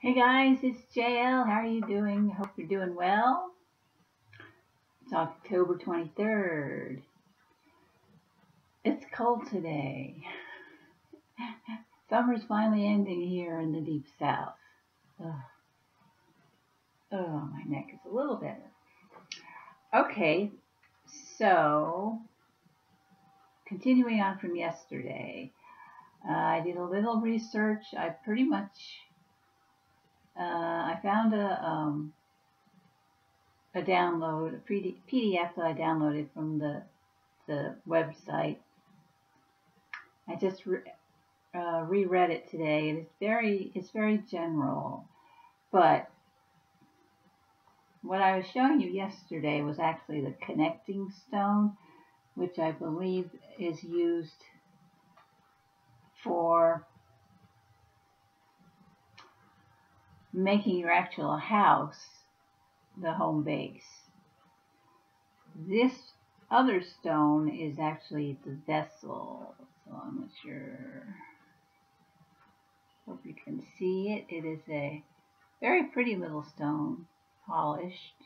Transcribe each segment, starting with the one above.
Hey guys, it's JL. How are you doing? Hope you're doing well. It's October 23rd. It's cold today. Summer's finally ending here in the deep south. Ugh. Oh, my neck is a little better. Okay, so continuing on from yesterday, I did a little research. I pretty much I found a download, a PDF that I downloaded from the website. I just reread it today, and it's very general. But what I was showing you yesterday was actually the connecting stone, which I believe is used for making your actual house the home base. This other stone is actually the vessel, so I'm not sure. Hope you can see it. It is a very pretty little stone, polished,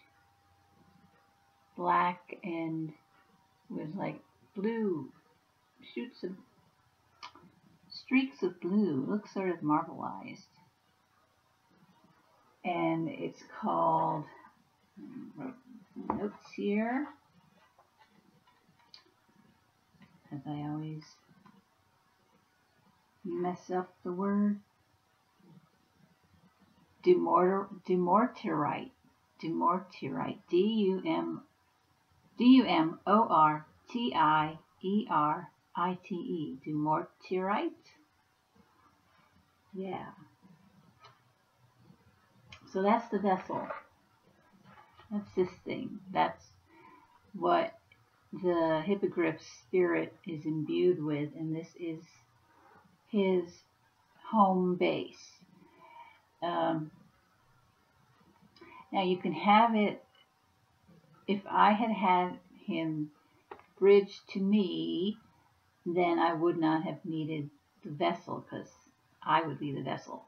black, and with like blue streaks of blue. Looks sort of marbleized. And it's called, I wrote notes here, as I always mess up the word, Dumortierite, D-U-M-O-R-T-I-E-R-I-T-E, Dumortierite. Yeah. So that's the vessel. That's this thing. That's what the hippogriff spirit is imbued with, and this is his home base. Now you can have it, if I had had him bridged to me, then I would not have needed the vessel, because I would be the vessel.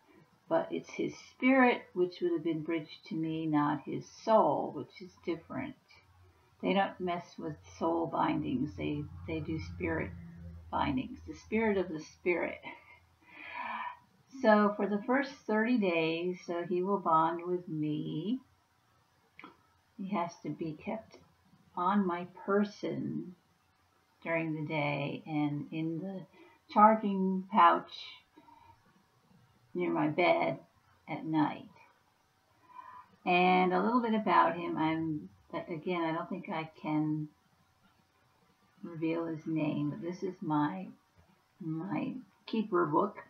But it's his spirit which would have been bridged to me, not his soul, which is different. They don't mess with soul bindings, they do spirit bindings, the spirit of the spirit. So for the first 30 days, so he will bond with me. He has to be kept on my person during the day and in the charging pouch near my bed at night. And a little bit about him, again, I don't think I can reveal his name, but this is my keeper book.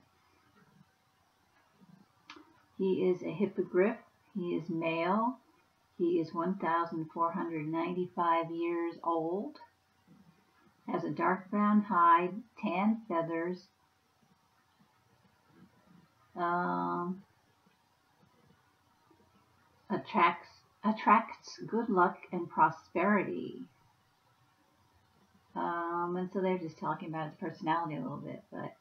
He is a hippogriff. He is male. He is 1,495 years old. Has a dark brown hide, tan feathers. Attracts good luck and prosperity. And so they're just talking about his personality a little bit, but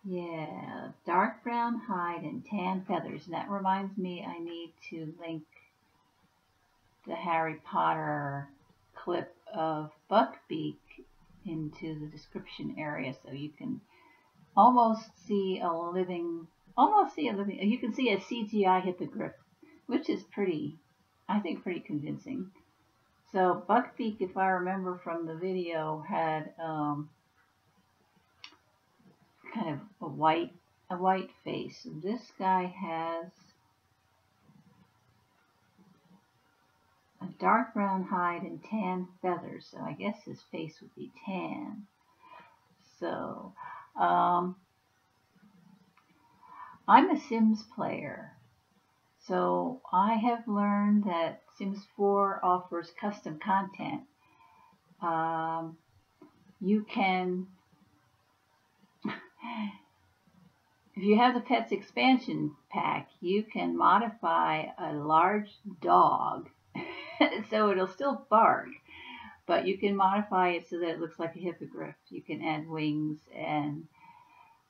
yeah, dark brown hide and tan feathers. And that reminds me, I need to link the Harry Potter clip of Buckbeak into the description area, so you can almost see a living, you can see a CGI hippogriff, which is pretty, I think, pretty convincing. So Buckbeak, if I remember from the video, had kind of a white face. And this guy has a dark brown hide and tan feathers, so I guess his face would be tan. So I'm a Sims player, so I have learned that Sims 4 offers custom content. You can, if you have the Pets expansion pack, you can modify a large dog so it'll still bark, but you can modify it so that it looks like a hippogriff. You can add wings and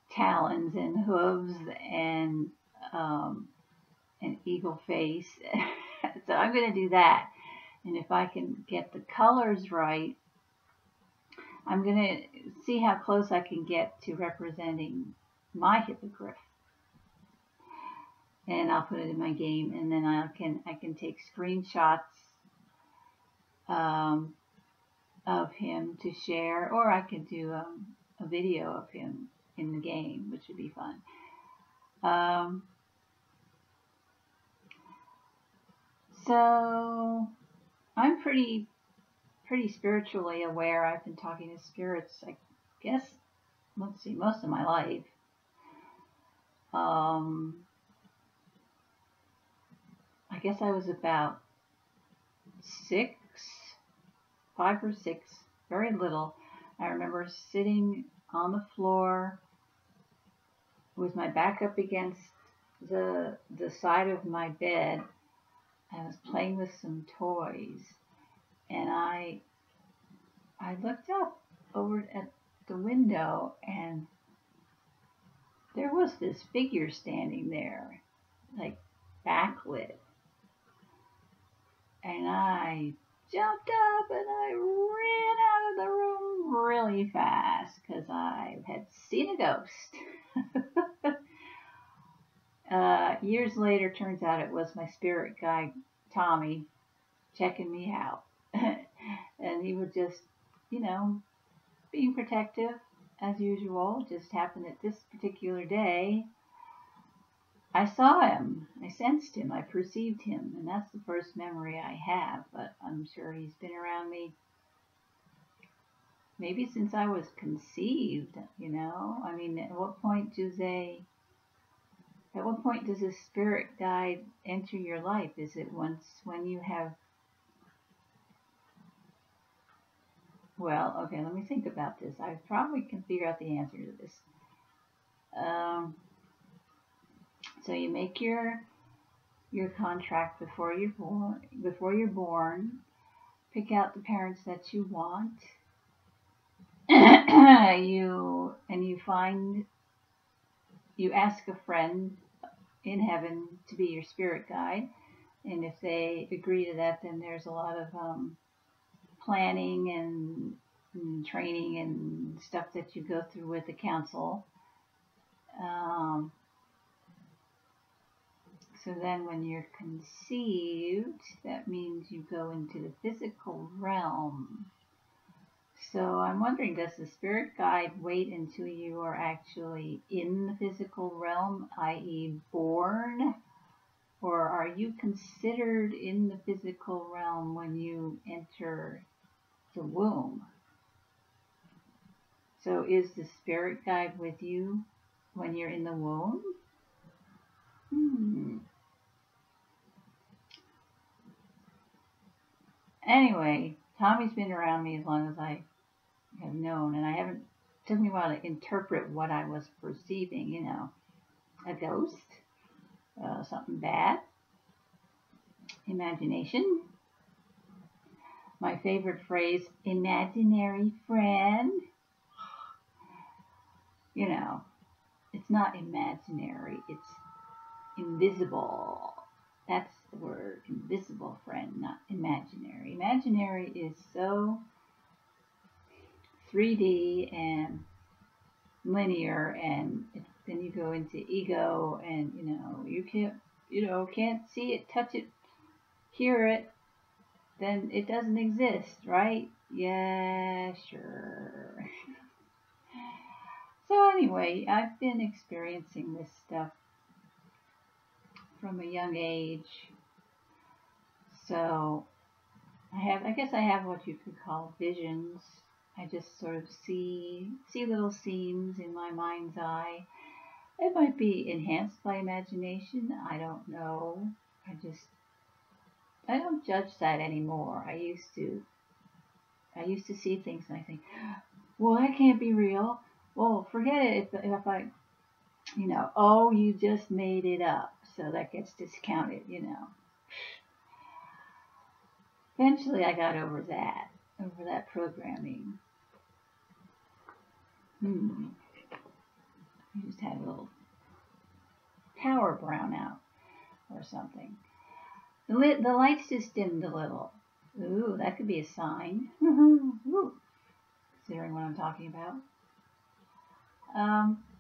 talons and hooves and an eagle face. So I'm going to do that. And if I can get the colors right, I'm going to see how close I can get to representing my hippogriff. And I'll put it in my game, and then I can take screenshots of him to share, or I could do a video of him in the game, which would be fun. So I'm pretty spiritually aware. I've been talking to spirits, I guess, let's see, most of my life. I guess I was about 5 or 6, very little. I remember sitting on the floor with my back up against the side of my bed. I was playing with some toys, and I looked up over at the window, and there was this figure standing there, like backlit. And I jumped up and I ran out of the room really fast because I had seen a ghost. Years later, turns out it was my spirit guide, Tommy, checking me out. And he was just, being protective as usual. Just happened that this particular day, I saw him, I sensed him, I perceived him, and that's the first memory I have, but I'm sure he's been around me maybe since I was conceived, I mean, at what point does a spirit guide enter your life? Is it when you have, well, okay, let me think about this. I probably can figure out the answer to this. So you make your contract before you're born. Pick out the parents that you want. You ask a friend in heaven to be your spirit guide, and if they agree to that, then there's a lot of planning and training and stuff that you go through with the council. So then when you're conceived, that means you go into the physical realm. So I'm wondering, does the spirit guide wait until you are actually in the physical realm, i.e. born? Or are you considered in the physical realm when you enter the womb? So is the spirit guide with you when you're in the womb? Anyway, Tommy's been around me as long as I have known, and it took me a while to interpret what I was perceiving, a ghost, something bad, imagination. My favorite phrase, imaginary friend. It's not imaginary, it's invisible. That's the word, invisible friend, not imaginary. Imaginary is so 3D and linear, and then you go into ego, and you can't see it, touch it, hear it, then it doesn't exist, right? Yeah, sure. So anyway, I've been experiencing this stuff from a young age. So I guess I have what you could call visions. I just sort of see little scenes in my mind's eye. It might be enhanced by imagination. I don't know. I don't judge that anymore. I used to see things and I think, well, that can't be real. Well, forget it if I, oh, you just made it up. So that gets discounted, Eventually I got over that programming. I just had a little power brownout or something. The lights just dimmed a little. Ooh, that could be a sign. Ooh, considering what I'm talking about.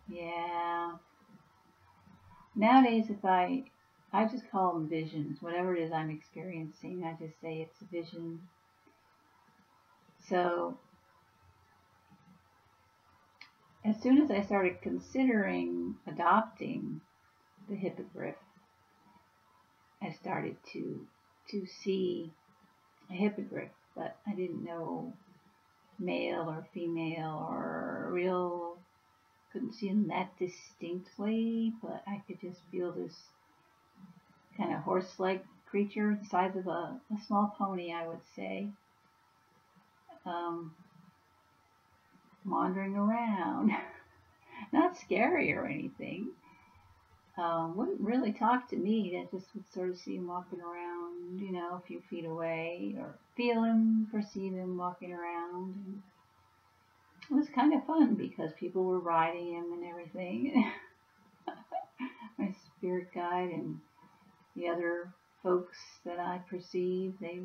Yeah. Nowadays, if I just call them visions. Whatever it is I'm experiencing, I just say it's a vision. So, as soon as I started considering adopting the hippogriff, I started to see a hippogriff, but I didn't know male or female or real. Couldn't see them that distinctly, but I could just feel this kind of horse-like creature, the size of a small pony, I would say, wandering around. Not scary or anything. Wouldn't really talk to me. I just would sort of see him walking around, a few feet away, or feel him, perceive him walking around. And it was kind of fun because people were riding him and everything. My spirit guide and the other folks that I perceived, they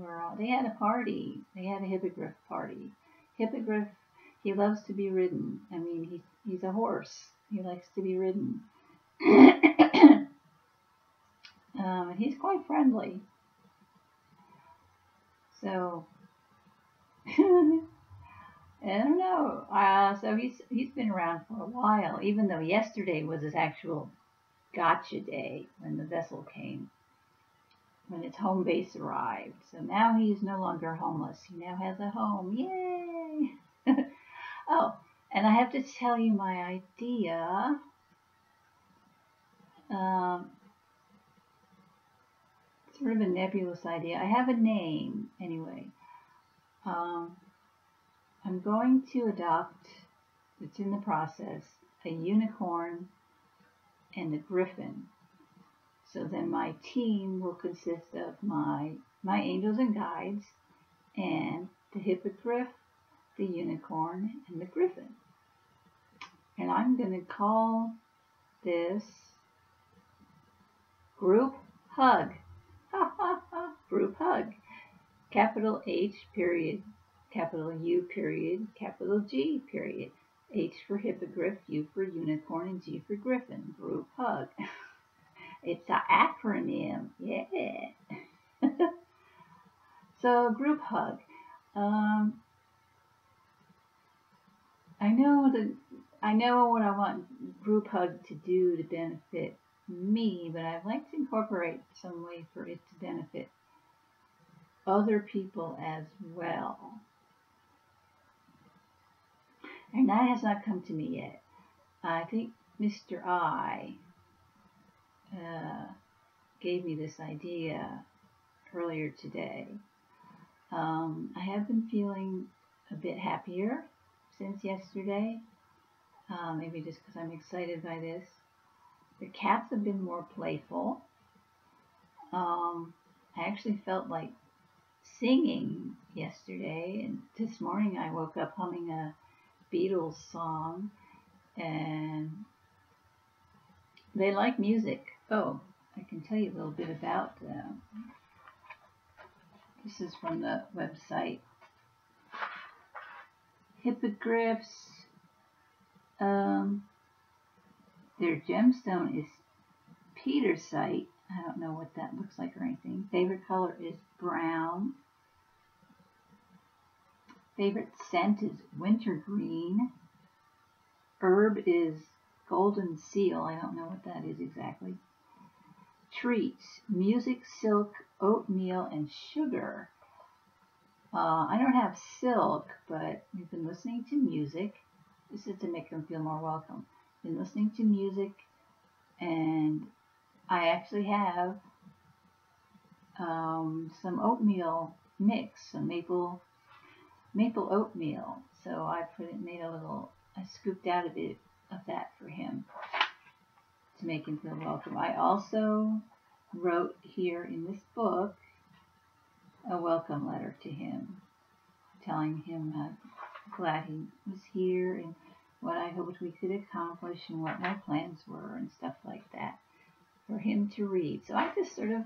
had a party. They had a hippogriff party. Hippogriff, he loves to be ridden. I mean, he's a horse. He likes to be ridden. And he's quite friendly. So, I don't know. So he's been around for a while, even though yesterday was his actual gotcha day when the vessel came, when its home base arrived. So now he's no longer homeless. He now has a home. Yay! Oh, and I have to tell you my idea. Sort of a nebulous idea. I have a name anyway. I'm going to adopt, it's in the process, a unicorn and a griffin. So then my team will consist of my angels and guides and the hippogriff, the unicorn, and the griffin. And I'm going to call this Group Hug. Group Hug. Capital H period, capital U period, capital G period. H for hippogriff, U for unicorn, and G for griffin. Group Hug. It's an acronym. Yeah. So Group Hug. I know what I want Group Hug to do to benefit me, but I'd like to incorporate some way for it to benefit other people as well. And that has not come to me yet. I think Mr. I gave me this idea earlier today. I have been feeling a bit happier since yesterday, maybe just because I'm excited by this. The cats have been more playful. I actually felt like singing yesterday, and this morning I woke up humming a Beatles song, and they like music. Oh, I can tell you a little bit about them. This is from the website. Hippogriffs, their gemstone is petersite. I don't know what that looks like or anything. Favorite color is brown. Favorite scent is wintergreen. Herb is golden seal. I don't know what that is exactly. Treats, music, silk, oatmeal, and sugar. I don't have silk, but we've been listening to music. This is to make them feel more welcome. Been listening to music, and I actually have some oatmeal mix, some maple oatmeal. So I I scooped out a bit of that for him to make him feel welcome. I also wrote here in this book a welcome letter to him, telling him how glad he was here and what I hoped we could accomplish and what my plans were and stuff like that. for him to read. So I just sort of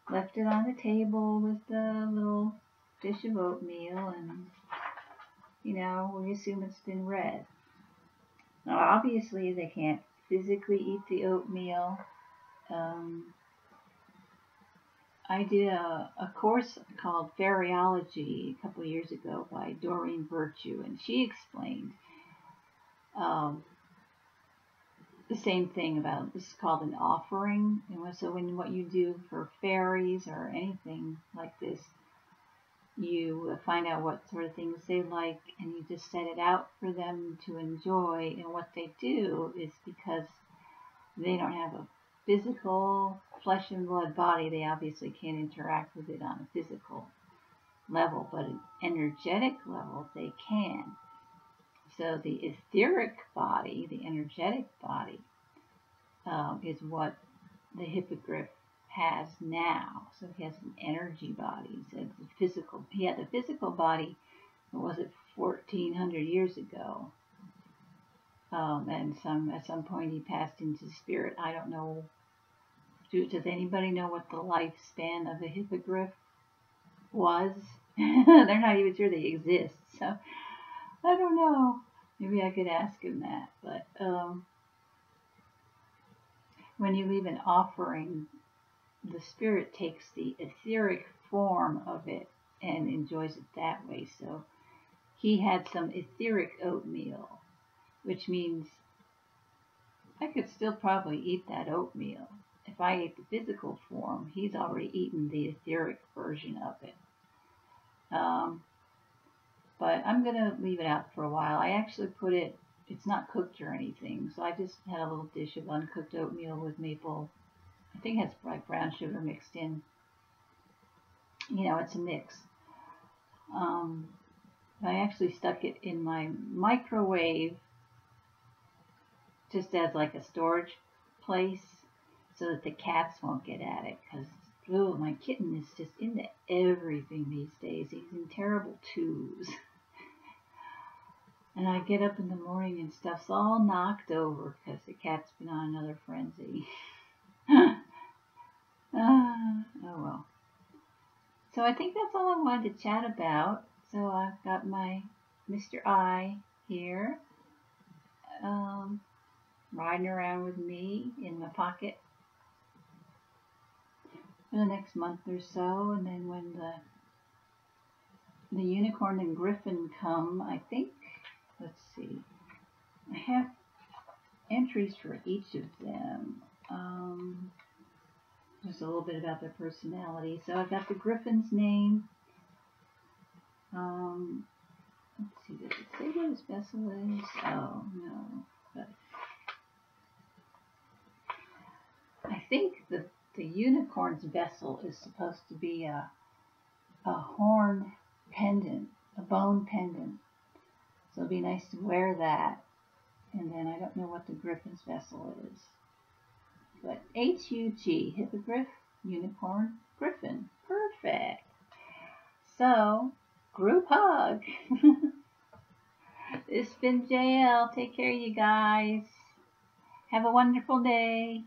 left it on the table with the little dish of oatmeal, and we assume it's been read. Now obviously they can't physically eat the oatmeal. I did a course called Fairyology a couple years ago by Doreen Virtue, and she explained the same thing about, this is called an offering. And so what you do for fairies or anything like this, you find out what sort of things they like, and you just set it out for them to enjoy. And what they do is, because they don't have a physical flesh and blood body, they obviously can't interact with it on a physical level, but an energetic level they can. So the etheric body, the energetic body, is what the hippogriff has now. So he has an energy body. He had the physical body, what was it, 1,400 years ago. And at some point he passed into spirit. I don't know. Does anybody know what the lifespan of a hippogriff was? They're not even sure they exist. So I don't know. Maybe I could ask him that. But when you leave an offering, the spirit takes the etheric form of it and enjoys it that way. So he had some etheric oatmeal, which means I could still probably eat that oatmeal. If I ate the physical form, he's already eaten the etheric version of it. But I'm going to leave it out for a while. I actually put it, it's not cooked or anything, so I just had a little dish of uncooked oatmeal with maple, I think it has like brown sugar mixed in. It's a mix. I actually stuck it in my microwave just as like a storage place, so that the cats won't get at it, because my kitten is just into everything these days. He's in terrible twos. And I get up in the morning and stuff's all knocked over because the cat's been on another frenzy. Oh well. So I think that's all I wanted to chat about. So I've got my Mr. I here, riding around with me in my pocket for the next month or so. And then when the unicorn and griffin come, I think, let's see, I have entries for each of them. Just a little bit about their personality. So I've got the griffin's name. Let's see, does it say what his vessel is? Oh, no. But I think the unicorn's vessel is supposed to be a horn pendant, a bone pendant. So it'd be nice to wear that. And then I don't know what the griffin's vessel is. But H.U.G, hippogriff, unicorn, griffin. Perfect. So, group hug. This has been JL. Take care, you guys. Have a wonderful day.